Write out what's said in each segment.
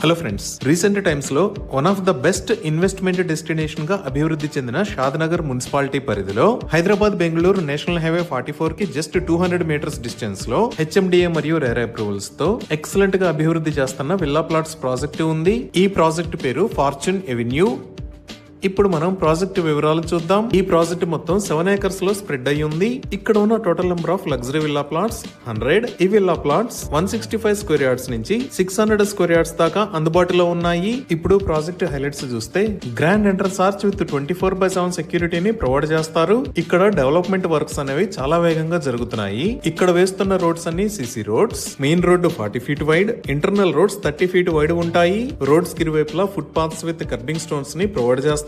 Hello friends, recent times లో one of the best investment destination గా అభివృద్ధి చెందిన షాద్నగర్ మున్సిపాలిటీ పరిధిలో హైదరాబాద్ బెంగళూరు నేషనల్ హైవే 44 కి జస్ట్ 200 మీటర్స్ డిస్టెన్స్ లో హెచ్ఎండిఏ మరియు రేరా అప్రూవల్స్ తో ఎక్సలెంట్ గా అభివృద్ధి చేస్తున్న విల్లా ప్లాట్స్ ప్రాజెక్ట్ ఉంది. ఈ ప్రాజెక్ట్ పేరు ఫార్చ్యూన్ ఎవెన్యూ. ఇప్పుడు మనం ప్రాజెక్ట్ వివరాలు చూద్దాం. ఈ ప్రాజెక్ట్ మొత్తం 7 ఏకర్స్ లో స్ప్రెడ్ అయ్యి ఉంది. ఇక్కడ ఉన్న total number of luxury villa plots 100. ఈ విల్లా ప్లాట్స్ 165 స్క్వేర్ యార్డ్స్ నుంచి 600 స్క్వేర్ యార్డ్స్ దాకా అందుబాటులో ఉన్నాయి. ఇప్పుడు ప్రాజెక్ట్ హైలైట్స్ చూస్తే గ్రాండ్ ఎంట్రన్స్ ఆర్చ్ విత్ 24/7 సెక్యూరిటీని ప్రొవైడ్ చేస్తారు. ఇక్కడ డెవలప్మెంట్ వర్క్స్ అనేవి చాలా వేగంగా జరుగుతున్నాయి. ఇక్కడ వేస్తున్న రోడ్స్ అన్ని CC roads. Main road 40 feet wide, internal roads 30 feet wide ఉంటాయి. రోడ్స్ కి ఇరువైపులా foot paths with kerbing stones ని ప్రొవైడ్ చేస్తారు.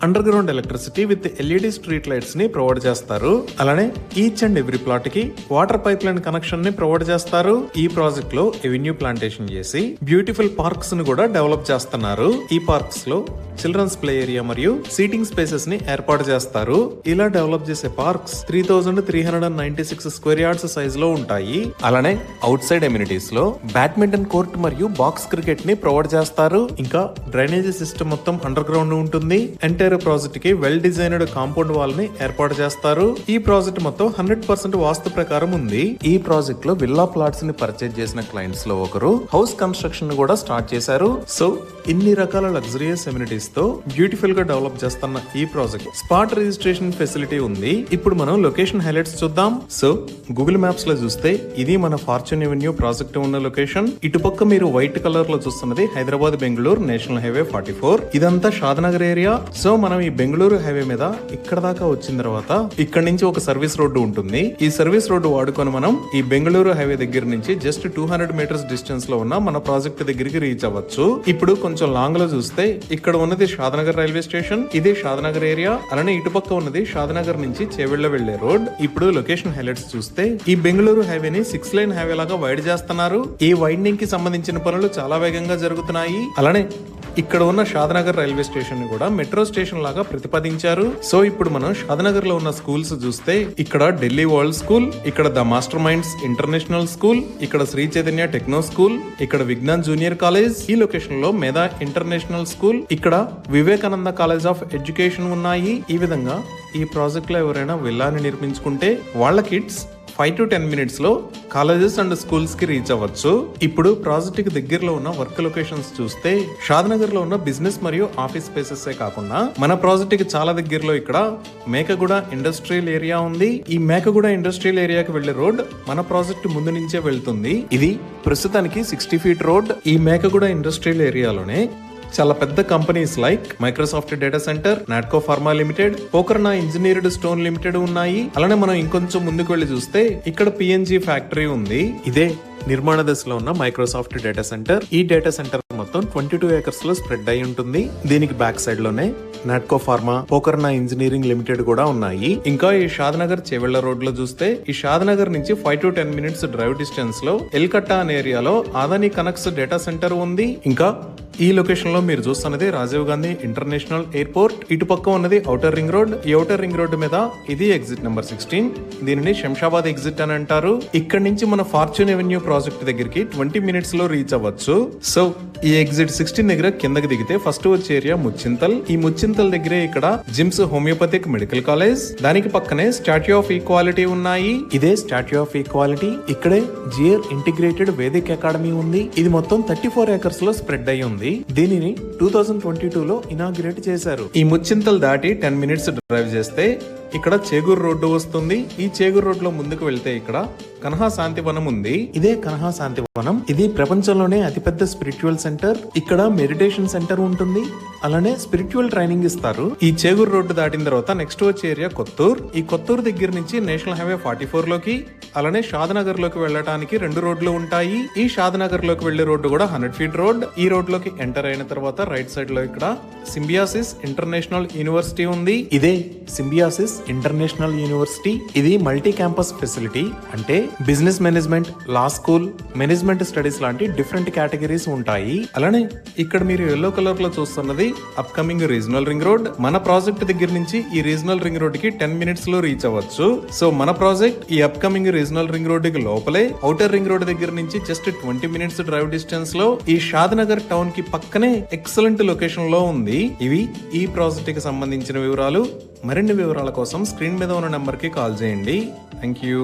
Under ground electricity with LED street lights ని ప్రొవైడ్ చేస్తారు. అలానే ఈచ్ అండ్ ఎవ్రీ ప్లాట్ కి వాటర్ పైప్ లైన్ కనెక్షన్ ని ప్రొవైడ్ చేస్తారు. ఈ ప్రాజెక్ట్ లో ఎవెన్యూ ప్లాంటేషన్ చేసి బ్యూటిఫుల్ పార్క్స్ ని కూడా డెవలప్ చేస్తున్నారు. ఈ పార్క్స్ లో చిల్డ్రన్స్ ప్లే ఏరియా మరియు సీటింగ్ స్పేసెస్ ని ఏర్పాటు చేస్తారు. ఇలా డెవలప్ చేసే పార్క్స్ 3396 స్క్వేర్ యార్డ్స్ సైజ్ లో ఉంటాయి. అలానే అవుట్ సైడ్ ఎమ్యూనిటీస్ లో బ్యాడ్మింటన్ కోర్ట్ మరియు బాక్స్ క్రికెట్ ని ప్రొవైడ్ చేస్తారు. ఇంకా డ్రైనేజీ సిస్టమ్ మొత్తం అండర్ గ్రౌండ్ ఉంటుంది. ఎంటైర్ ప్రాజెక్ట్ కి వెల్ డిజైన్డ్ కాంపౌండ్ వాల్ ని ఏర్పాటు చేస్తారు. ఈ ప్రాజెక్ట్ మొత్తం 100% వాస్తు ప్రకారం ఉంది. ఈ ప్రాజెక్ట్ లో విల్లా ప్లాట్స్ ని పర్చేజ్ చేసిన క్లయింట్స్ లో ఒకరు హౌస్ కన్స్ట్రక్షన్ కూడా స్టార్ట్ చేశారు. సో ఇన్ని రకాల లగ్జరియస్ ఎమ్యూనిటీస్ తో బ్యూటిఫుల్ గా డెవలప్ చేస్తున్న ఈ ప్రాజెక్ట్ స్పాట్ రిజిస్ట్రేషన్ ఫెసిలిటీ ఉంది. ఇప్పుడు మనం లొకేషన్ హైలైట్స్ చూద్దాం. సో గూగుల్ మ్యాప్స్ లో చూస్తే ఇది మన ఫార్చ్యూన్ ఎవెన్యూ ప్రాజెక్ట్ ఉన్న లొకేషన్. ఇటుపక్క మీరు వైట్ కలర్ లో చూస్తున్నది హైదరాబాద్ బెంగళూరు నేషనల్ హైవే 44. ఇదంతా షాద్నగర్ ఏరియా. సో మనం ఈ బెంగళూరు హైవే మీద ఇక్కడ దాకా వచ్చిన తర్వాత ఇక్కడ నుంచి ఒక సర్వీస్ రోడ్డు ఉంటుంది. ఈ సర్వీస్ రోడ్డు వాడుకొని మనం ఈ బెంగళూరు హైవే దగ్గర నుంచి జస్ట్ 200 మీటర్స్ డిస్టెన్స్ లో ఉన్న మన ప్రాజెక్ట్ దగ్గరికి రీచ్ అవ్వచ్చు. ఇప్పుడు కొంచెం లాంగ్ లో చూస్తే ఇక్కడ ఉన్నది షాద్నగర్ రైల్వే స్టేషన్. ఇది షాద్నగర్ ఏరియా. అలానే ఇటుపక్క ఉన్నది షాద్నగర్ నుంచి చేవెళ్ల వెళ్లే రోడ్. ఇప్పుడు లొకేషన్ హైలైట్స్ చూస్తే ఈ బెంగళూరు హైవేని 6 లైన్ హైవే లాగా వైడ్ చేస్తున్నారు. ఈ వైండింగ్ కి సంబంధించిన పనులు చాలా వేగంగా జరుగుతున్నాయి. అలానే ఇక్కడ ఉన్న షాద్నగర్ రైల్వే స్టేషన్ ని కూడా మెట్రో స్టేషన్ లాగా ప్రతిపాదించారు. సో ఇప్పుడు మనం షాద్నగర్ లో ఉన్న స్కూల్స్ చూస్తే ఇక్కడ ఢిల్లీ వరల్డ్ స్కూల్, ఇక్కడ the master minds international school, ఇక్కడ శ్రీ చైతన్య టెక్నో స్కూల్, ఇక్కడ విజ్ఞాన్ జూనియర్ కాలేజ్, ఈ లొకేషన్ లో మేధా ఇంటర్నేషనల్ స్కూల్, ఇక్కడ వివేకానంద కాలేజ్ ఆఫ్ ఎడ్యుకేషన్ ఉన్నాయి. ఈ విధంగా ఈ ప్రాజెక్ట్ లో ఎవరైనా విల్లాని నిర్మించుకుంటే వాళ్ళ కిడ్స్ 5 to 10 మినిట్స్ లో కాలేజెస్ అండ్ స్కూల్స్ కి రీచ్ అవ్వచ్చు. ఇప్పుడు ప్రాజెక్ట్ కి దగ్గరలో ఉన్న వర్క్ లొకేషన్స్ చూస్తే షాద్నగర్ లో ఉన్న బిజినెస్ మరియు ఆఫీస్ స్పేసెస్ కాకుండా మన ప్రాజెక్ట్ కి చాలా దగ్గరలో ఇక్కడ మేకగూడ ఇండస్ట్రియల్ ఏరియా ఉంది. ఈ మేకగూడ ఇండస్ట్రియల్ ఏరియాకి వెళ్లే రోడ్ మన ప్రాజెక్ట్ ముందు నుంచే వెళ్తుంది. ఇది ప్రస్తుతానికి 60 ఫీట్ రోడ్. ఈ మేకగూడ ఇండస్ట్రియల్ ఏరియాలోనే చాలా పెద్ద companies like Microsoft data centre, Natco pharma limited, Pokarna engineered stone limited ఉన్నాయి. అలానే మనం ఇంకొంచెం ముందుకు వెళ్లి చూస్తే ఇక్కడ పిఎన్జి ఫ్యాక్టరీ ఉంది. ఇదే నిర్మాణ దశలో ఉన్న మైక్రోసాఫ్ట్ డేటా సెంటర్. ఈ డేటా సెంటర్ మొత్తం 22 ఏకర్స్ లో స్ప్రెడ్ అయి ఉంటుంది. దీనికి బ్యాక్ సైడ్ లోనే Natco pharma, Pokarna engineering limited కూడా ఉన్నాయి. ఇంకా ఈ షాద్నగర్ చేవెళ్ల రోడ్ లో చూస్తే ఈ షాద్నగర్ నుంచి 5 to 10 మినిట్స్ డ్రైవ్ డిస్టెన్స్ లో ఎల్కట్టా అనే ఏరియాలో ఆదాని కనెక్ట్స్ డేటా సెంటర్ ఉంది. ఇంకా ఈ లొకేషన్ లో మీరు చూస్తున్నది రాజీవ్ గాంధీ ఇంటర్నేషనల్ ఎయిర్పోర్ట్. ఇటుపక్క ఉన్నది ఔటర్ రింగ్ రోడ్. ఈ ఔటర్ రింగ్ రోడ్ మీద ఇది ఎగ్జిట్ నెంబర్ 16. దీనిని శంషాబాద్ ఎగ్జిట్ అని అంటారు. ఇక్కడ నుంచి మన ఫార్చ్యూన్ ఎవెన్యూ ప్రాజెక్ట్ దగ్గరికి 20 మినిట్స్ లో రీచ్ అవ్వచ్చు. సో ఈ ఎగ్జిట్ 16 దగ్గర కిందకి దిగితే ఫస్ట్ వచ్చే ఏరియా ముచ్చింతల్. ఈ ముచ్చింతల్ దగ్గరే ఇక్కడ జిమ్స్ హోమియోపతిక్ మెడికల్ కాలేజ్, దానికి పక్కనే స్టాట్యూ ఆఫ్ ఈక్వాలిటీ ఉన్నాయి. ఇదే స్టాట్యూ ఆఫ్ ఈక్వాలిటీ. ఇక్కడే జియర్ ఇంటిగ్రేటెడ్ వేదిక్ అకాడమీ ఉంది. ఇది మొత్తం 34 ఏకర్స్ లో స్ప్రెడ్ అయి ఉంది. దీనిని 2022 లో ఇనాగ్రేట్ చేశారు. ఈ ముచ్చింతల్ దాటి 10 మినిట్స్ డ్రైవ్ చేస్తే ఇక్కడ చేగూరు రోడ్డు వస్తుంది. ఈ చేగూరు రోడ్ లో ముందుకు వెళ్తే ఇక్కడ కన్హా శాంతివనం ఉంది. ఇదే కన్హా శాంతివనం. ఇది ప్రపంచంలోనే అతిపెద్ద స్పిరిచువల్ సెంటర్. ఇక్కడ మెడిటేషన్ సెంటర్ ఉంటుంది. అలానే స్పిరిచువల్ ట్రైనింగ్ ఇస్తారు. ఈ చేగూరు రోడ్డు దాటిన తర్వాత నెక్స్ట్ వచ్చే ఏరియా కొత్తూర్. ఈ కొత్తూరు దగ్గర నుంచి నేషనల్ హైవే 44 లోకి అలానే షాద్నగర్ లోకి వెళ్ళడానికి 2 రోడ్లు ఉంటాయి. ఈ షాద్నగర్ లోకి వెళ్లే రోడ్డు కూడా 100 ఫీట్ రోడ్. ఈ రోడ్ లోకి ఎంటర్ అయిన తర్వాత రైట్ సైడ్ లో ఇక్కడ సింబియాసిస్ ఇంటర్నేషనల్ యూనివర్సిటీ ఉంది. ఇదే సింబియాసిస్ ఇంటర్నేషనల్ యూనివర్సిటీ. ఇది మల్టీ క్యాంపస్ ఫెసిలిటీ, అంటే బిజినెస్ మేనేజ్మెంట్, లా స్కూల్, మేనేజ్మెంట్ స్టడీస్ లాంటి డిఫరెంట్ కేటగిరీస్ ఉంటాయి. అలానే ఇక్కడ మీరు ఎల్లో కలర్ లో చూస్తున్నది అప్కమింగ్ రీజనల్ రింగ్ రోడ్. మన ప్రాజెక్ట్ దగ్గర నుంచి ఈ రీజనల్ రింగ్ రోడ్ కి 10 మినిట్స్ లో రీచ్ అవ్వచ్చు. సో మన ప్రాజెక్ట్ ఈ అప్కమింగ్ రీజనల్ రింగ్ రోడ్ కి లోపలే, ఔటర్ రింగ్ రోడ్ దగ్గర నుంచి జస్ట్ 20 మినిట్స్ డ్రైవ్ డిస్టెన్స్ లో ఈ షాద్నగర్ టౌన్ కి పక్కనే ఎక్సలెంట్ లొకేషన్ లో ఉంది. ఇవి ఈ ప్రాజెక్ట్ కి సంబంధించిన వివరాలు. మరిన్ని వివరాల కోసం స్క్రీన్ మీద ఉన్న నెంబర్ కి కాల్ చేయండి. Thank you.